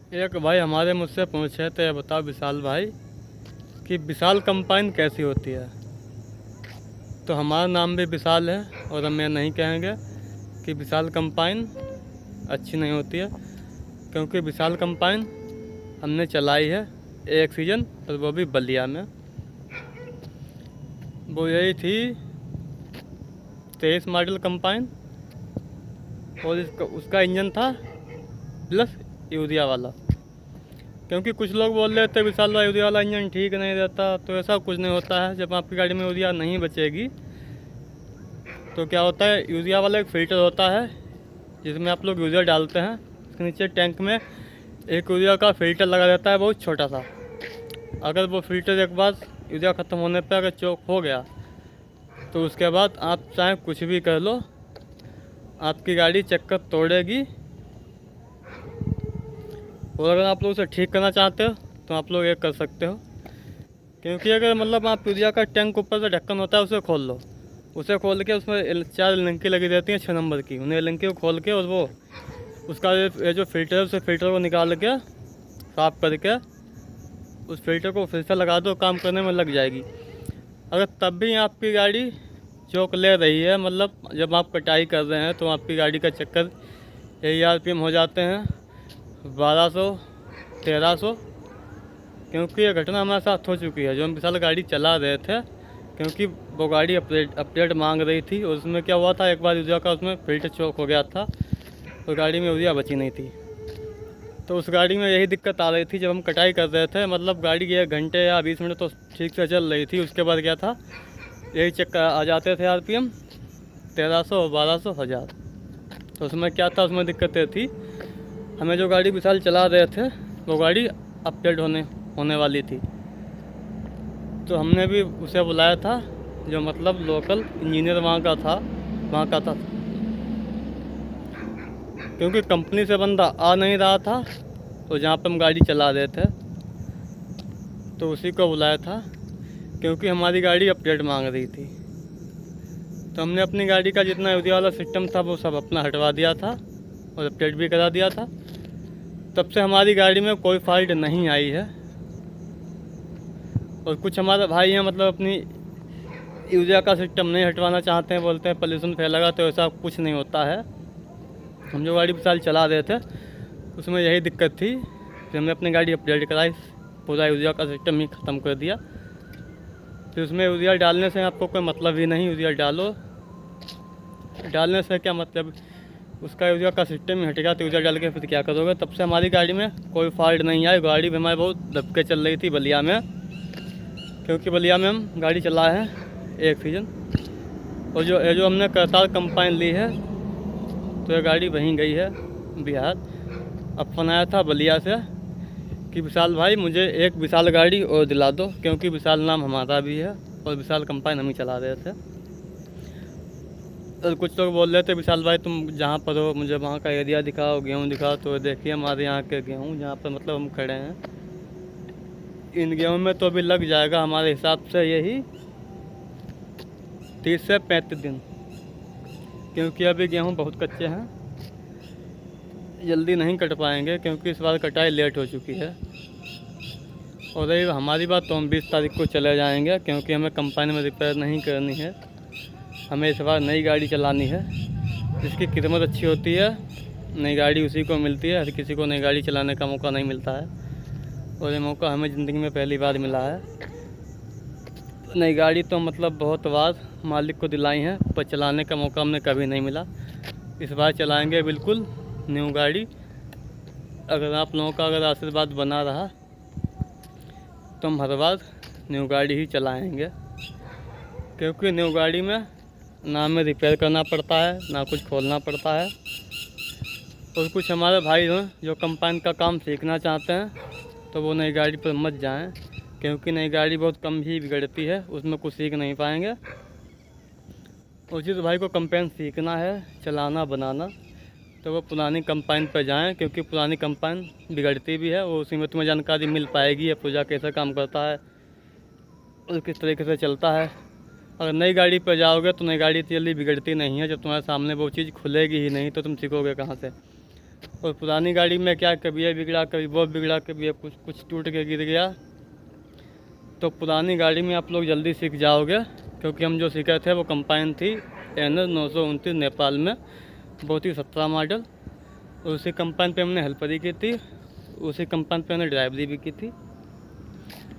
एक भाई हमारे मुझसे पूछे थे, बताओ विशाल भाई कि विशाल कंपाइन कैसी होती है। तो हमारा नाम भी विशाल है और हम ये नहीं कहेंगे कि विशाल कंपाइन अच्छी नहीं होती है, क्योंकि विशाल कंपाइन हमने चलाई है एक सीज़न, और वो भी बलिया में। वो यही थी 23 मॉडल कंपाइन, और उसका इंजन था प्लस यूरिया वाला। क्योंकि कुछ लोग बोल रहे थे विशाल भाई यूरिया वाला इंजन ठीक नहीं रहता, तो ऐसा कुछ नहीं होता है। जब आपकी गाड़ी में यूरिया नहीं बचेगी तो क्या होता है, यूरिया वाला एक फ़िल्टर होता है जिसमें आप लोग यूरिया डालते हैं। उसके नीचे टैंक में एक यूरिया का फ़िल्टर लगा रहता है, बहुत छोटा सा। अगर वो फ़िल्टर एक बार यूरिया ख़त्म होने पर अगर चोक हो गया तो उसके बाद आप चाहे कुछ भी कर लो, आपकी गाड़ी चक्कर तोड़ेगी। और अगर आप लोग उसे ठीक करना चाहते हो तो आप लोग ये कर सकते हो। क्योंकि अगर मतलब आप यूरिया का टैंक ऊपर से ढक्कन होता है उसे खोल लो, उसे खोल के उसमें 4 लिंकी लगी रहती हैं 6 नंबर की, उन्हें लिंकी को खोल के और वो उसका ये जो फ़िल्टर है उसे फ़िल्टर को निकाल के साफ़ करके उस फिल्टर को फिर से लगा दो, काम करने में लग जाएगी। अगर तब भी आपकी गाड़ी चौक ले रही है, मतलब जब आप कटाई कर रहे हैं तो आपकी गाड़ी का चक्कर यही आरपीएम हो जाते हैं 1200 1300। क्योंकि ये घटना हमारे साथ हो चुकी है। जो हम विशाल गाड़ी चला रहे थे, क्योंकि वो गाड़ी अपडेट मांग रही थी, और उसमें क्या हुआ था, एक बार यूरिया का उसमें फिल्टर चौक हो गया था और गाड़ी में यूरिया बची नहीं थी। तो उस गाड़ी में यही दिक्कत आ रही थी जब हम कटाई कर रहे थे। मतलब गाड़ी 1 घंटे या 20 मिनट तो ठीक से चल रही थी, उसके बाद क्या था, यही चक्कर आ जाते थे आरपीएम 1300 1200 1000। तो उसमें क्या था, उसमें दिक्कत ये थी, हमें जो गाड़ी विशाल चला रहे थे वो गाड़ी अपडेट होने वाली थी। तो हमने भी उसे बुलाया था, जो मतलब लोकल इंजीनियर वहाँ का था। क्योंकि कंपनी से बंदा आ नहीं रहा था, तो जहाँ पर हम गाड़ी चला रहे थे तो उसी को बुलाया था, क्योंकि हमारी गाड़ी अपडेट मांग रही थी। तो हमने अपनी गाड़ी का जितना यूरिया वाला सिस्टम था वो सब अपना हटवा दिया था और अपडेट भी करा दिया था। तब से हमारी गाड़ी में कोई फॉल्ट नहीं आई है। और कुछ हमारे भाई हैं, मतलब अपनी यूरिया का सिस्टम नहीं हटवाना चाहते हैं, बोलते हैं पोल्यूशन फैलेगा, तो ऐसा कुछ नहीं होता है। हम जो गाड़ी विशाल चला रहे थे उसमें यही दिक्कत थी कि हमने अपनी गाड़ी अपडेट कराई, पूरा यूरिया का सिस्टम ही ख़त्म कर दिया। फिर उसमें यूरिया डालने से आपको कोई मतलब ही नहीं, यूरिया डालने से क्या मतलब, उसका यूरिया का सिस्टम ही हट गया, तो यूरिया डाल के फिर क्या करोगे। तब से हमारी गाड़ी में कोई फॉल्ट नहीं आई। गाड़ी भी हमारी बहुत दब के चल रही थी बलिया में, क्योंकि बलिया में हम गाड़ी चला है एक सीज़न। और जो हमने करतार कंपाइन ली है, तो ये गाड़ी वहीं गई है बिहार। अब फ़ोन आया था बलिया से कि विशाल भाई मुझे एक विशाल गाड़ी और दिला दो, क्योंकि विशाल नाम हमारा भी है और विशाल कंपाइन हम ही चला रहे थे। और कुछ लोग बोल रहे थे विशाल भाई तुम जहाँ पर हो मुझे वहाँ का एरिया दिखाओ, गेहूँ दिखाओ। तो देखिए हमारे यहाँ के गेहूँ जहाँ पर मतलब हम खड़े हैं, इन गेहूँ में तो अभी लग जाएगा हमारे हिसाब से यही 30 से 35 दिन, क्योंकि अभी गेहूँ बहुत कच्चे हैं, जल्दी नहीं कट पाएंगे, क्योंकि इस बार कटाई लेट हो चुकी है। और रही हमारी बात, तो हम 20 तारीख को चले जाएंगे, क्योंकि हमें कंपनी में रिपेयर नहीं करनी है। हमें इस बार नई गाड़ी चलानी है, जिसकी कीमत अच्छी होती है। नई गाड़ी उसी को मिलती है, हर किसी को नई गाड़ी चलाने का मौका नहीं मिलता है, और ये मौका हमें ज़िंदगी में पहली बार मिला है। नई गाड़ी तो मतलब बहुत बार मालिक को दिलाई है, पर चलाने का मौका हमें कभी नहीं मिला। इस बार चलाएंगे बिल्कुल न्यू गाड़ी। अगर आप लोगों का आशीर्वाद बना रहा तो हम हर बार न्यू गाड़ी ही चलाएंगे, क्योंकि न्यू गाड़ी में ना हमें रिपेयर करना पड़ता है, ना कुछ खोलना पड़ता है। और कुछ हमारे भाई हैं जो कंपाइन का काम सीखना चाहते हैं, तो वो नई गाड़ी पर मत जाएं, क्योंकि नई गाड़ी बहुत कम ही बिगड़ती है, उसमें कुछ सीख नहीं पाएंगे। और जिस भाई को कंपाइन सीखना है, चलाना बनाना, तो वो पुरानी कंपाइन पर जाएं, क्योंकि पुरानी कंपाइन बिगड़ती भी है, वो उसी में तुम्हें जानकारी मिल पाएगी, ये पुर्जा कैसे काम करता है और किस तरीके से चलता है। अगर नई गाड़ी पर जाओगे तो नई गाड़ी इतनी जल्दी बिगड़ती नहीं है, जब तुम्हारे सामने वो चीज़ खुलेगी ही नहीं तो तुम सीखोगे कहाँ से। और पुरानी गाड़ी में क्या, कभी ये बिगड़ा, कभी वो बिगड़ा, कभी ये कुछ टूट के गिर गया। तो पुरानी गाड़ी में आप लोग जल्दी सीख जाओगे, क्योंकि हम जो सीखे थे वो कंपाइन थी NS 929 नेपाल में, बहुत ही 17 मॉडल। और उसी कंपाइन पे हमने हेल्परी की थी, उसी कंपाइन पे हमने ड्राइवरी भी की थी।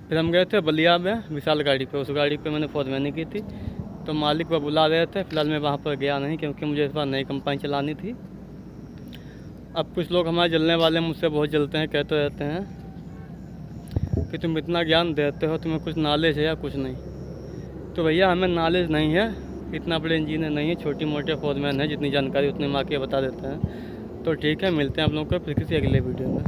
फिर हम गए थे बलिया में विशाल गाड़ी पे, उस गाड़ी पे मैंने फोरमैनी की थी। तो मालिक वो बुला रहे थे, फिलहाल मैं वहाँ पर गया नहीं, क्योंकि मुझे इस बार नई कंपाइन चलानी थी। अब कुछ लोग हमारे जलने वाले मुझसे बहुत जलते हैं, कहते रहते हैं कि तुम इतना ज्ञान देते हो, तुम्हें कुछ नॉलेज है या कुछ नहीं। तो भैया हमें नॉलेज नहीं है, इतना बड़े इंजीनियर नहीं है, छोटी मोटे फोरमैन है, जितनी जानकारी उतनी माँ के बता देते हैं। तो ठीक है, मिलते हैं आप लोगों को फिर किसी अगले वीडियो में।